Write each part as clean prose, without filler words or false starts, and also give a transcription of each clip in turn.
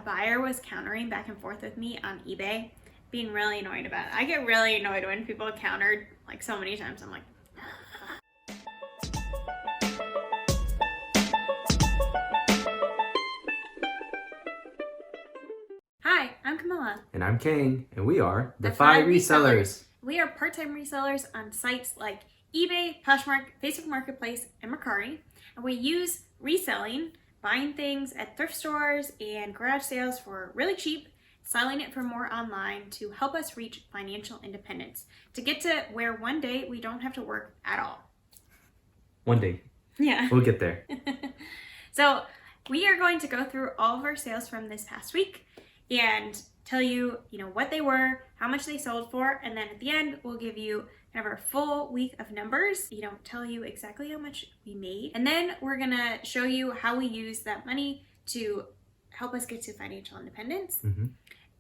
buyer was countering back and forth with me on eBay, being really annoyed about it. I get really annoyed when people countered like so many times. I'm like, Hi, I'm Camilla. And I'm Kang, and we are the FI Resellers. We are part-time resellers on sites like eBay, Poshmark, Facebook Marketplace, and Mercari. And we use reselling, buying things at thrift stores and garage sales for really cheap, selling it for more online to help us reach financial independence, to get to where one day we don't have to work at all. One day. Yeah. We'll get there. So we are going to go through all of our sales from this past week and tell you, what they were, how much they sold for, and then at the end, we'll give you kind of our full week of numbers. Tell you exactly how much we made. And then we're gonna show you how we use that money to help us get to financial independence. Mm-hmm.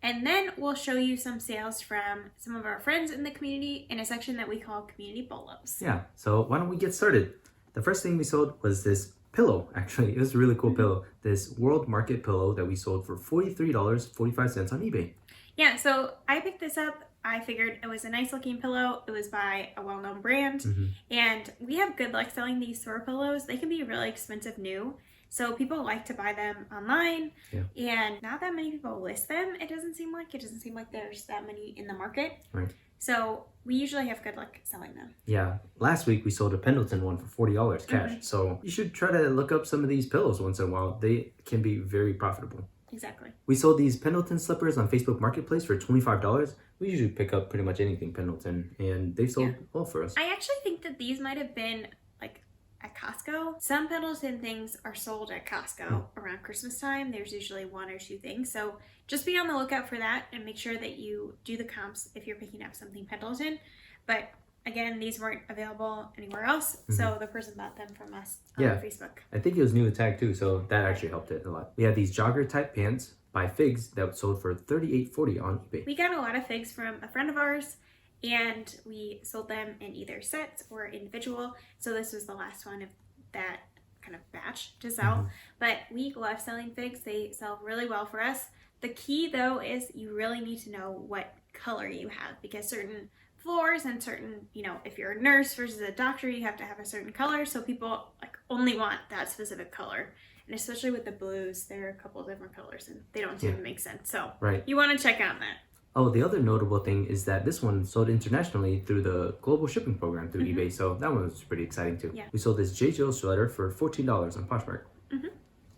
And then we'll show you some sales from some of our friends in the community in a section that we call Community BOLOs. Yeah, so why don't we get started? The first thing we sold was this pillow, actually. It was a really cool pillow. This World Market pillow that we sold for $43.45 on eBay. Yeah, so I picked this up. I figured it was a nice looking pillow. It was by a well-known brand. Mm-hmm. And we have good luck selling these throw pillows. They can be really expensive new. So people like to buy them online. Yeah. And not that many people list them. It doesn't seem like there's that many in the market. Right. So we usually have good luck selling them. Yeah, last week we sold a Pendleton one for $40 cash. Mm-hmm. So you should try to look up some of these pillows once in a while. They can be very profitable. Exactly. We sold these Pendleton slippers on Facebook Marketplace for $25. We usually pick up pretty much anything Pendleton, and they sold well for us. I actually think that these might have been like at Costco. Some Pendleton things are sold at Costco around Christmas time. There's usually one or two things. So just be on the lookout for that and make sure that you do the comps if you're picking up something Pendleton. But again, these weren't available anywhere else. Mm-hmm. So the person bought them from us on Facebook. I think it was new tag too, so that actually helped it a lot. We had these jogger type pants by Figs that sold for $38.40 on eBay. We got a lot of figs from a friend of ours, and we sold them in either sets or individual. So this was the last one of that kind of batch to sell. Mm-hmm. But we love selling figs. They sell really well for us. The key though is you really need to know what color you have, because certain floors and certain, if you're a nurse versus a doctor, you have to have a certain color. So people only want that specific color. And especially with the blues, there are a couple of different colors and they don't seem to make sense. So you want to check on that. Oh, the other notable thing is that this one sold internationally through the global shipping program through eBay. So that one was pretty exciting too. Yeah. We sold this J. Joe sweater for $14 on Poshmark. Mm-hmm.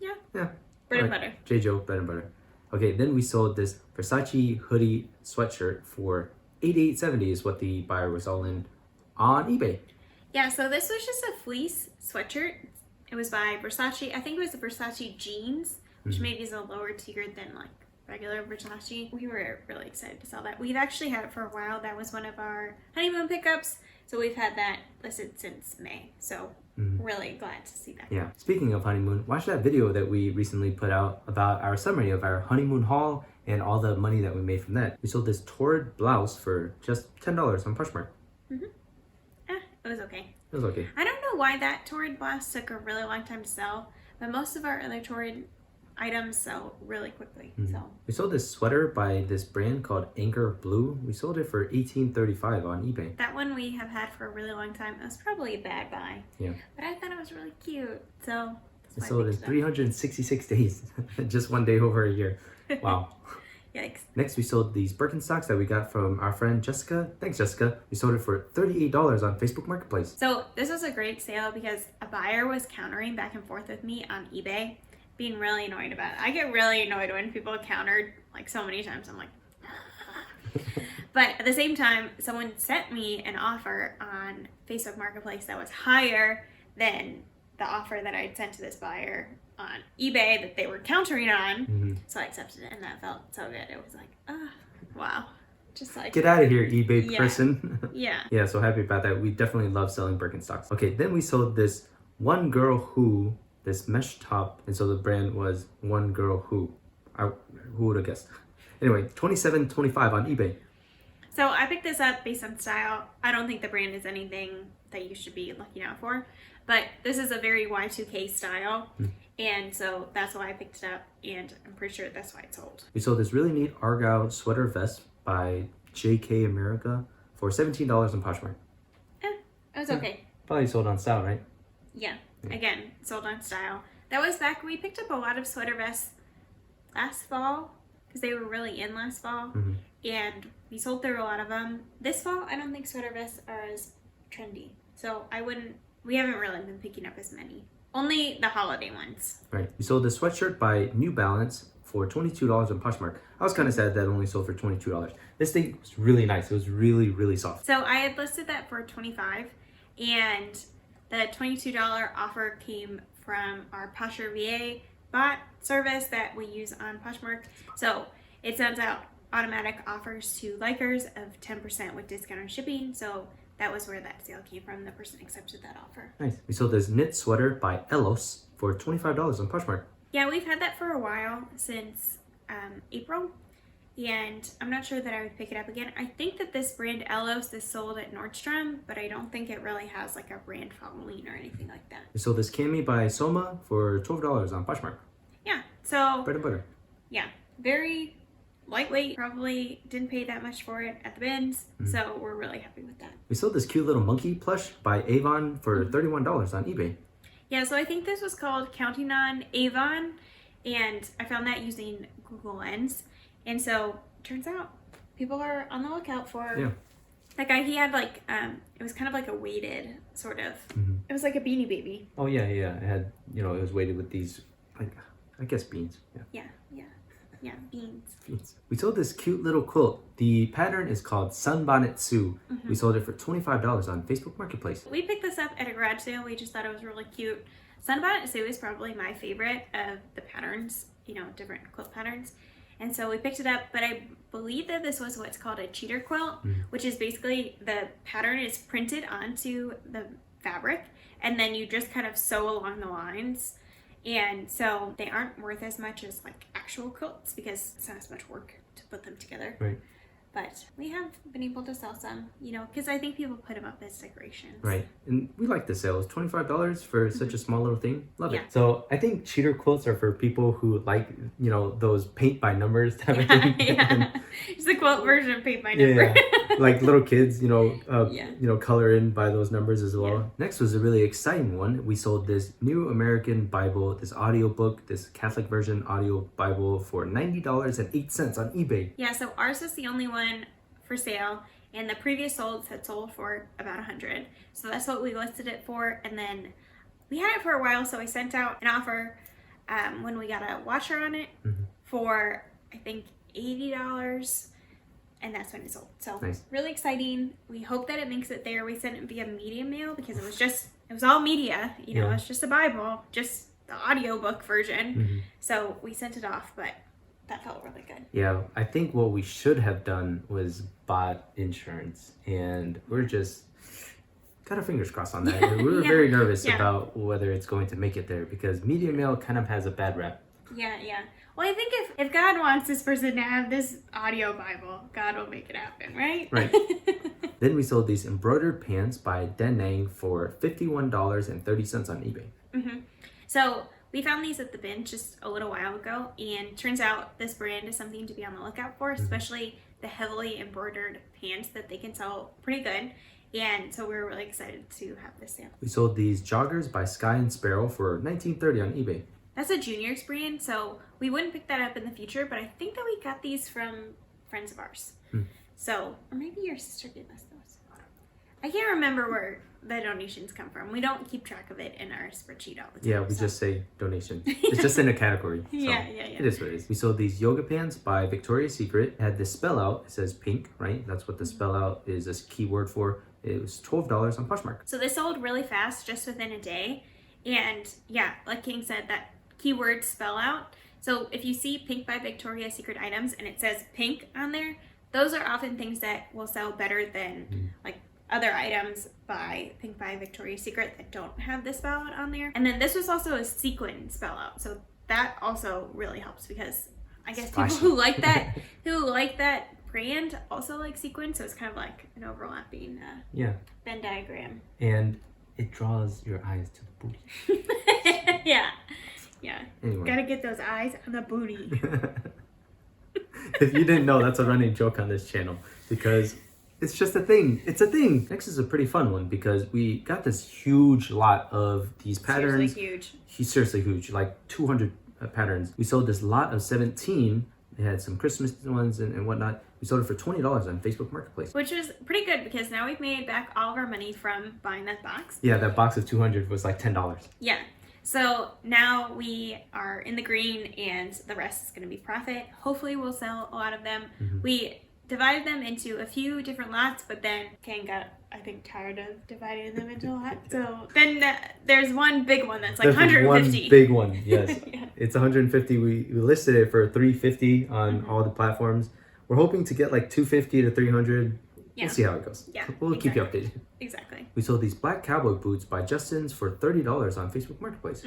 Yeah. Yeah. Bread and butter. J. Joe, bread and butter. Okay, then we sold this Versace hoodie sweatshirt for $88.70 is what the buyer was all in on eBay. Yeah, so this was just a fleece sweatshirt. It was by Versace. I think it was the Versace jeans, which maybe is a lower tier than regular Versace. We were really excited to sell that. We've actually had it for a while. That was one of our honeymoon pickups. So we've had that listed since May. So really glad to see that. Yeah. Speaking of honeymoon, watch that video that we recently put out about our summary of our honeymoon haul and all the money that we made from that. We sold this torrid blouse for just $10 on Poshmark. It was okay. It was okay. I don't know why that torrid blouse took a really long time to sell, but most of our other torrid items sell really quickly. So we sold this sweater by this brand called Anchor Blue. We sold it for $18.35 on eBay. That one we have had for a really long time. It was probably a bad buy. Yeah. But I thought it was really cute. So it sold in 366 days. Just one day over a year. Wow. Yikes. Next, we sold these Birkenstocks that we got from our friend Jessica. Thanks, Jessica. We sold it for $38 on Facebook Marketplace. So this was a great sale because a buyer was countering back and forth with me on eBay, being really annoyed about it. I get really annoyed when people countered so many times. I'm like, but at the same time, someone sent me an offer on Facebook Marketplace that was higher than the offer that I'd sent to this buyer on eBay that they were countering on. So I accepted it and that felt so good. It was like, oh, wow. Just get out of here, eBay person. Yeah. Yeah, so happy about that. We definitely love selling Birkenstocks. Okay, then we sold this One Girl Who, this mesh top, and so the brand was One Girl Who. Who would have guessed? Anyway, $27.25 on eBay. So I picked this up based on style. I don't think the brand is anything that you should be looking out for, but this is a very Y2K style. And so that's why I picked it up, and I'm pretty sure that's why it sold. We sold this really neat Argyle sweater vest by JK America for $17 on Poshmark. It was okay. Probably sold on style, right? Yeah. Again, sold on style. That was back, we picked up a lot of sweater vests last fall because they were really in last fall. And we sold through a lot of them. This fall, I don't think sweater vests are as trendy. So we haven't really been picking up as many. Only the holiday ones. Right. We sold this sweatshirt by New Balance for $22 on Poshmark. I was kind of sad that it only sold for $22. This thing was really nice. It was really, really soft. So I had listed that for $25, and the $22 offer came from our Posher VA bot service that we use on Poshmark. So it sends out automatic offers to likers of 10% with discount on shipping. So that was where that sale came from. The person accepted that offer. Nice. We sold this knit sweater by Elos for $25 on Poshmark. Yeah, we've had that for a while, since April, and I'm not sure that I would pick it up again. I think that this brand Elos is sold at Nordstrom, but I don't think it really has like a brand following or anything like that. We sold this cami by Soma for $12 on Poshmark. Yeah, so Bread and butter. yeah, very lightweight. Probably didn't pay that much for it at the bins, so we're really happy with that. We sold this cute little monkey plush by Avon for $31 on eBay. Yeah, so I think this was called Counting on Avon, and I found that using Google Lens. And so turns out people are on the lookout for that guy. He had like it was kind of like a weighted sort of. It was like a Beanie Baby. Oh yeah. It had, it was weighted with these, like, I guess beans. Yeah, beans. We sold this cute little quilt. The pattern is called Sunbonnet Sue. We sold it for $25 on Facebook Marketplace. We picked this up at a garage sale. We just thought it was really cute. Sunbonnet Sue is probably my favorite of the patterns, different quilt patterns. And so we picked it up, but I believe that this was what's called a cheater quilt, which is basically the pattern is printed onto the fabric, and then you just kind of sew along the lines. And so they aren't worth as much as like actual quilts because it's not as much work to put them together. Right. But we have been able to sell some, because I think people put them up as decorations. Right. And we like the sales. $25 for such a small little thing. Love Yeah. it. So I think cheater quilts are for people who like, those paint by numbers type of thing. Yeah. It's the quilt version of paint by number. Like little kids, color in by those numbers as well. Yeah. Next was a really exciting one. We sold this New American Bible, this audiobook, this Catholic version audio Bible for $90.08 on eBay. Yeah, so ours is the only one for sale, and the previous solds had sold for about $100. So that's what we listed it for, and then we had it for a while, so I sent out an offer when we got a washer on it for, I think, $80, and that's when it sold. So nice. Really exciting. We hope that it makes it there. We sent it via media mail because it was all media, it's just a Bible, just the audiobook version. So we sent it off, but that felt really good. Yeah, I think what we should have done was bought insurance, and we're just got our fingers crossed on that. We were very nervous about whether it's going to make it there because media mail kind of has a bad rep. Yeah. Well, I think if God wants this person to have this audio Bible, God will make it happen, right? Right. Then we sold these embroidered pants by Da Nang for $51.30 on eBay. So we found these at the bin just a little while ago, and turns out this brand is something to be on the lookout for, especially the heavily embroidered pants that they can sell pretty good. And so we're really excited to have this sale. We sold these joggers by Sky and Sparrow for $19.30 on eBay. That's a juniors brand, so we wouldn't pick that up in the future, but I think that we got these from friends of ours. So, or maybe your sister gave us those. I can't remember where the donations come from. We don't keep track of it in our spreadsheet all the time. Yeah, we just say donation. It's just in a category. So Yeah. It is what it is. We sold these yoga pants by Victoria's Secret. It had this spell out. It says pink, right? That's what the spell out is a key word for. It was $12 on Poshmark. So this sold really fast, just within a day. And yeah, like King said, that keyword spell out. So if you see pink by Victoria's Secret items and it says pink on there, those are often things that will sell better than like other items by Pink by Victoria's Secret that don't have this spell out on there. And then this was also a sequin spell out. So that also really helps because I guess people who like that brand also like sequin. So it's kind of like an overlapping Venn diagram. And it draws your eyes to the booty. Yeah. Anyway. Gotta get those eyes on the booty. If you didn't know, that's a running joke on this channel because it's just a thing. It's a thing. Next is a pretty fun one because we got this huge lot of these patterns. Seriously huge. He's seriously huge, like 200 patterns. We sold this lot of 17. They had some Christmas ones and whatnot. We sold it for $20 on Facebook Marketplace. Which was pretty good because now we've made back all of our money from buying that box. Yeah, that box of 200 was like $10. Yeah. So now we are in the green and the rest is going to be profit. Hopefully we'll sell a lot of them. We divided them into a few different lots, but then Ken got, I think, tired of dividing them into lots. So then there's one big one that's like There's 150. One big one, yes. Yeah. It's 150. We listed it for $350 on all the platforms. We're hoping to get like $250 to $300. Yeah. We'll see how it goes. Yeah, We'll keep you updated. Exactly. We sold these black cowboy boots by Justin's for $30 on Facebook Marketplace.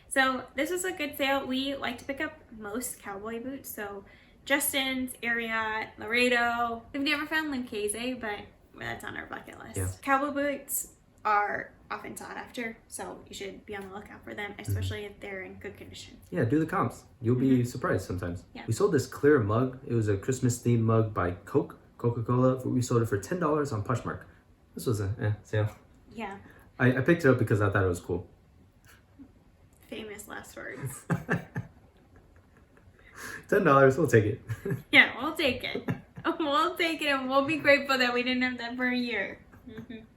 So this was a good sale. We like to pick up most cowboy boots. So Justin's, Ariat, Laredo. We've never found Lucchese, but that's on our bucket list. Yeah. Cowboy boots are often sought after, so you should be on the lookout for them, especially if they're in good condition. Yeah, do the comps. You'll be surprised sometimes. Yeah. We sold this clear mug. It was a Christmas themed mug by Coca-Cola. We sold it for $10 on Poshmark. This was a sale. Yeah. I picked it up because I thought it was cool. Famous last words. $10, we'll take it. Yeah, we'll take it. We'll take it, and we'll be grateful that we didn't have that for a year.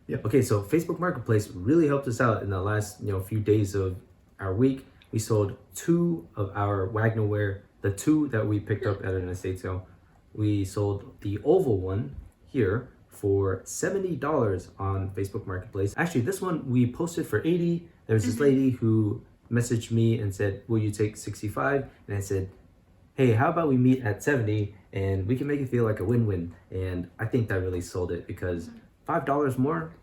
Yeah. Okay, so Facebook Marketplace really helped us out in the last few days of our week. We sold 2 of our Wagner wear, the 2 that we picked up at an estate sale. We sold the oval one here for $70 on Facebook Marketplace. Actually, this one we posted for $80. There was this lady who messaged me and said, "Will you take 65?" And I said, "Hey, how about we meet at 70 and we can make it feel like a win-win." And I think that really sold it because $5 more,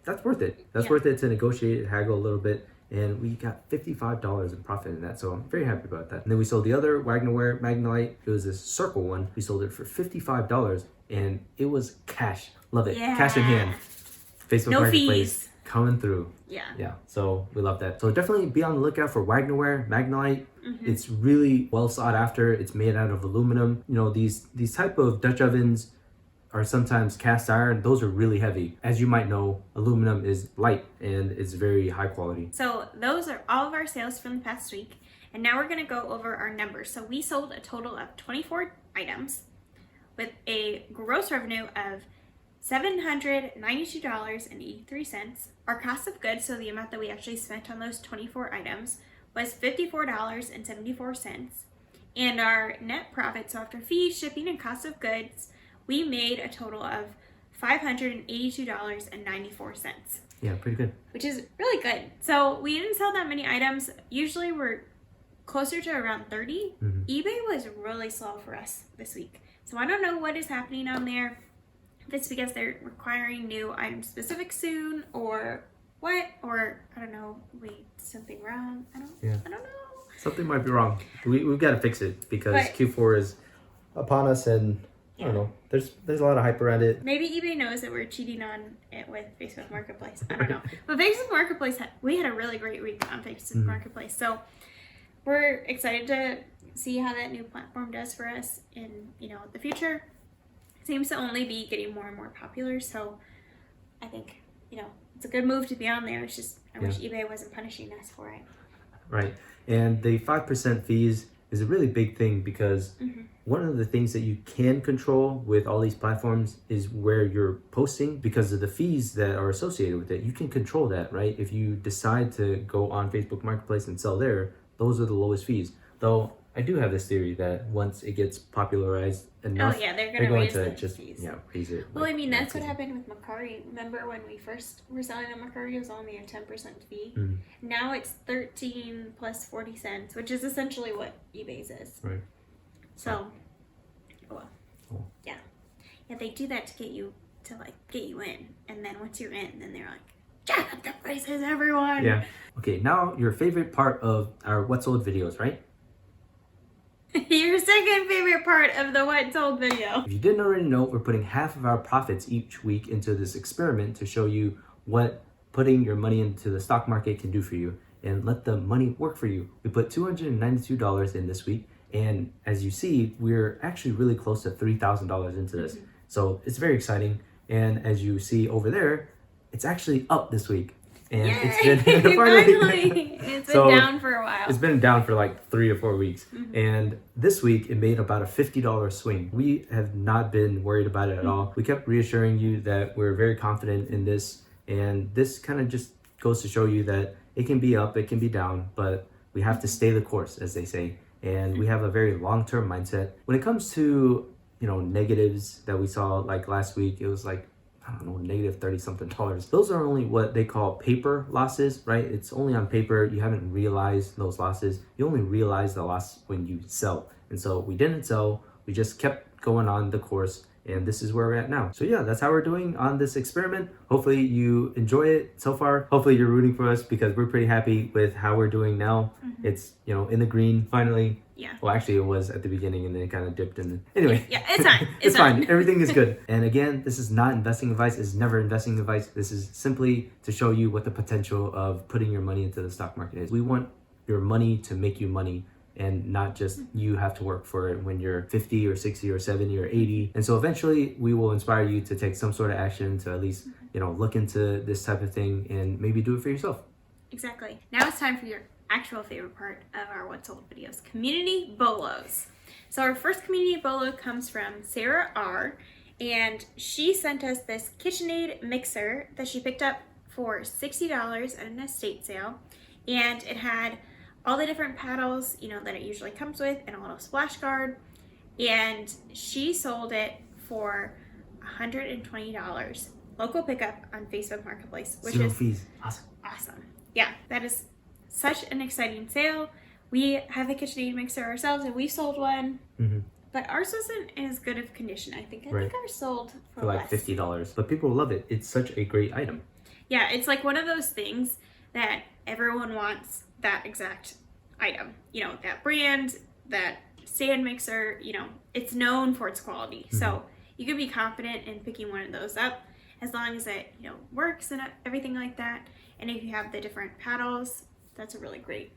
that's worth it. That's worth it to negotiate, haggle a little bit. And we got $55 in profit in that. So I'm very happy about that. And then we sold the other Wagner wear Magnolite. It was this circle one. We sold it for $55 and it was cash. Love it. Yeah. Cash in hand. Facebook No Marketplace fees. coming through. Yeah. Yeah, so we love that. So definitely be on the lookout for Wagner wear Magnolite. It's really well sought after. It's made out of aluminum. These type of Dutch ovens are sometimes cast iron. Those are really heavy. As you might know, aluminum is light and it's very high quality. So those are all of our sales from the past week. And now we're going to go over our numbers. So we sold a total of 24 items with a gross revenue of $792.83. Our cost of goods, so the amount that we actually spent on those 24 items, was $54.74. And our net profit, so after fees, shipping, and cost of goods, we made a total of $582.94. Yeah, pretty good. Which is really good. So we didn't sell that many items. Usually we're closer to around 30. eBay was really slow for us this week. So I don't know what is happening on there. If it's because they're requiring new item specific soon or what, or I don't know, wait, something wrong. I don't know. Something might be wrong. We've got to fix it because But- Q4 is upon us and I don't know. There's a lot of hype around it. Maybe eBay knows that we're cheating on it with Facebook Marketplace. I don't know. But Facebook Marketplace, we had a really great week on Facebook Marketplace. So we're excited to see how that new platform does for us in the future. It seems to only be getting more and more popular. So I think it's a good move to be on there. It's just I wish eBay wasn't punishing us for it. Right. And the 5% fees is a really big thing because one of the things that you can control with all these platforms is where you're posting because of the fees that are associated with it. You can control that, right? If you decide to go on Facebook Marketplace and sell there, those are the lowest fees. Though I do have this theory that once it gets popularized enough, they're going to raise the just fees. raise it. Well, that's what happened with Macari. Remember when we first were selling on Macari, it was only a 10% fee. Now it's 13 plus 40 cents, which is essentially what eBay's is. Right. So, Yeah. They do that to get you in, and then once you're in, then they're like, jack up the prices, everyone. Yeah. Okay, now your favorite part of our What Sold videos, right? Your second favorite part of the What Sold video. If you didn't already know, we're putting half of our profits each week into this experiment to show you what putting your money into the stock market can do for you. and let the money work for you. We put $292 in this week, and as you see, we're actually really close to $3,000 into this. So it's very exciting. And as you see over there, it's actually up this week. And Yay! it's been Finally, it's been down for a while. It's been down for like 3 or 4 weeks. And this week it made about a $50 swing. We have not been worried about it at all. We kept reassuring you that we're very confident in this. And this kind of just goes to show you that it can be up, it can be down, but we have to stay the course, as they say. And we have a very long-term mindset. When it comes to, negatives that we saw like last week, it was like, I don't know, negative 30 something dollars. Those are only what they call paper losses, right? It's only on paper. You haven't realized those losses. You only realize the loss when you sell. And so we didn't sell. We just kept going on the course. And this is where we're at now. So yeah, that's how we're doing on this experiment. Hopefully you enjoy it so far. Hopefully you're rooting for us because we're pretty happy with how we're doing now. It's, in the green finally. Yeah. Well, actually it was at the beginning and then it kind of dipped in. Anyway. Yeah, it's fine. It's fine. Everything is good. And again, this is not investing advice. It's never investing advice. This is simply to show you what the potential of putting your money into the stock market is. We want your money to make you money, and not just you have to work for it when you're 50 or 60 or 70 or 80. And so eventually we will inspire you to take some sort of action to at least, look into this type of thing and maybe do it for yourself. Exactly. Now it's time for your actual favorite part of our What Sold videos, community BOLOs. So our first community BOLO comes from Sarah R. And she sent us this KitchenAid mixer that she picked up for $60 at an estate sale. And it had all the different paddles, that it usually comes with, and a little splash guard. And she sold it for $120. Local pickup on Facebook Marketplace, which Zero is fees. awesome. Yeah, that is such an exciting sale. We have a KitchenAid mixer ourselves, and we sold one. But ours wasn't in as good of condition. I think ours sold for like less. $50. But people love it. It's such a great item. Yeah, it's like one of those things that everyone wants that exact item. That brand, that stand mixer, it's known for its quality. So you can be confident in picking one of those up as long as it, works and everything like that. And if you have the different paddles, that's a really great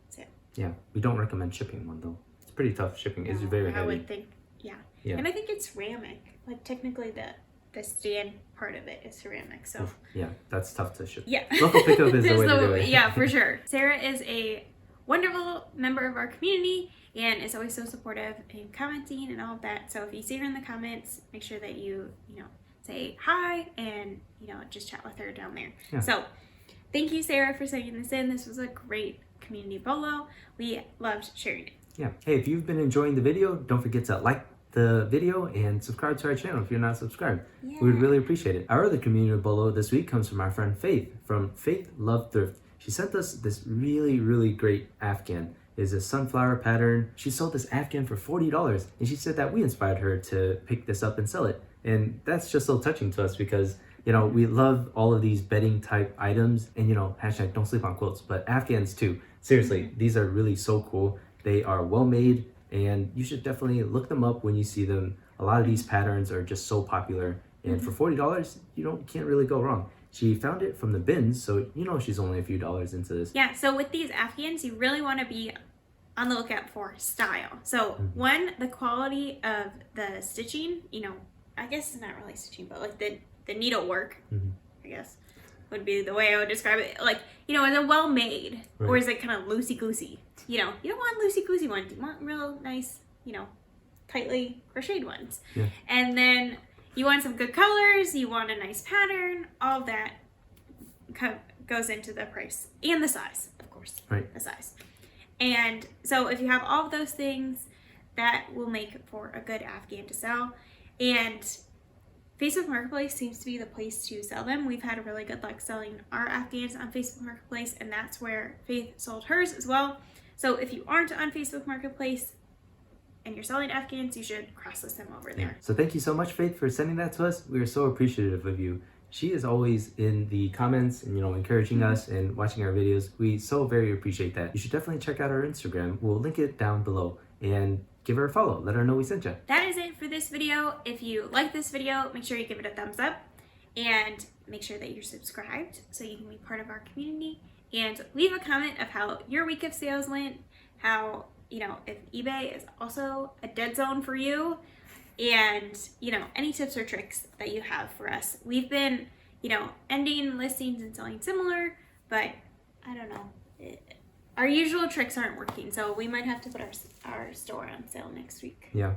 sale. Yeah, we don't recommend shipping one though. It's pretty tough shipping. It's very heavy. I would think, yeah. And I think it's ceramic. Like technically the stand part of it is ceramic. So yeah, that's tough to ship. Yeah. Local pickup is the way to do it. Yeah, for sure. Sarah is a wonderful member of our community and is always so supportive and commenting and all of that. So if you see her in the comments, make sure that you say hi and just chat with her down there. Yeah. So thank you, Sarah, for sending this in. This was a great community BOLO. We loved sharing it. Yeah. Hey, if you've been enjoying the video, don't forget to like the video and subscribe to our channel if you're not subscribed. Yeah. We would really appreciate it. Our other community BOLO this week comes from our friend Faith from Faith Love Thrift. She sent us this really, really great Afghan. It's a sunflower pattern. She sold this Afghan for $40, and she said that we inspired her to pick this up and sell it. And that's just so touching to us because, we love all of these bedding type items and, hashtag don't sleep on quilts, but Afghans too. Seriously, these are really so cool. They are well made, and you should definitely look them up when you see them. A lot of these patterns are just so popular, and for $40, you can't really go wrong. She found it from the bins, so she's only a few dollars into this. Yeah, so with these Afghans, you really want to be on the lookout for style. So one, the quality of the stitching, I guess it's not really stitching, but like the needlework, I guess, would be the way I would describe it. Like, is it well made, or is it kind of loosey-goosey? You don't want loosey-goosey ones. You want real nice, tightly crocheted ones. Yeah. And then you want some good colors, you want a nice pattern, all that goes into the price. And the size, of course. Right. The size. And so if you have all of those things, that will make for a good Afghan to sell. And Facebook Marketplace seems to be the place to sell them. We've had a really good luck selling our Afghans on Facebook Marketplace, and that's where Faith sold hers as well. So if you aren't on Facebook Marketplace and you're selling Afghans, you should cross-list them over there. Yeah. So thank you so much, Faith, for sending that to us. We are so appreciative of you. She is always in the comments and, encouraging us and watching our videos. We so very appreciate that. You should definitely check out our Instagram. We'll link it down below and give her a follow. Let her know we sent you. That is it for this video. If you like this video, make sure you give it a thumbs up and make sure that you're subscribed so you can be part of our community and leave a comment of how your week of sales went, how, if eBay is also a dead zone for you, and, any tips or tricks that you have for us. We've been, ending listings and selling similar, but I don't know. Our usual tricks aren't working, so we might have to put our store on sale next week. Yeah.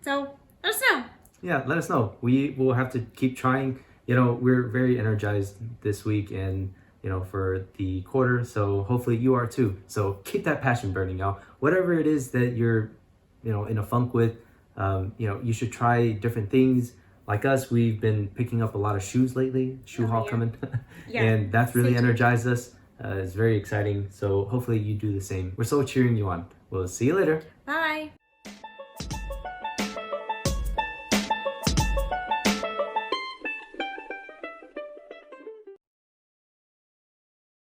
So let us know. Yeah, let us know. We will have to keep trying. We're very energized this week and, for the quarter. So hopefully you are too. So keep that passion burning, y'all. Whatever it is that you're, in a funk with, you should try different things. Like us, we've been picking up a lot of shoes lately. Shoe haul coming. Yeah. And that's really energized us. It's very exciting. So hopefully you do the same. We're so cheering you on. We'll see you later. Bye.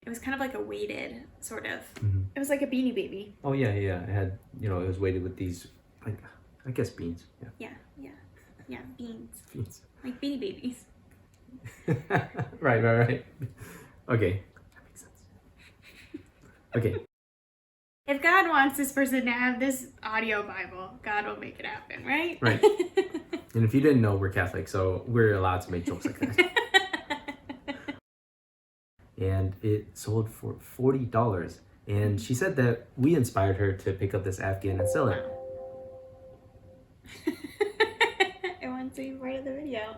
It was kind of like a weighted sort of. Mm-hmm. It was like a Beanie Baby. Oh yeah. It had, it was weighted with these, like, I guess beans. Yeah, beans. Beans. Like Beanie Babies. Right. Okay. That makes sense. Okay. If God wants this person to have this audio Bible, God will make it happen, right? Right. And if you didn't know, we're Catholic, so we're allowed to make jokes like that. And it sold for $40. And she said that we inspired her to pick up this Afghan and sell it. It wants to be part of the video.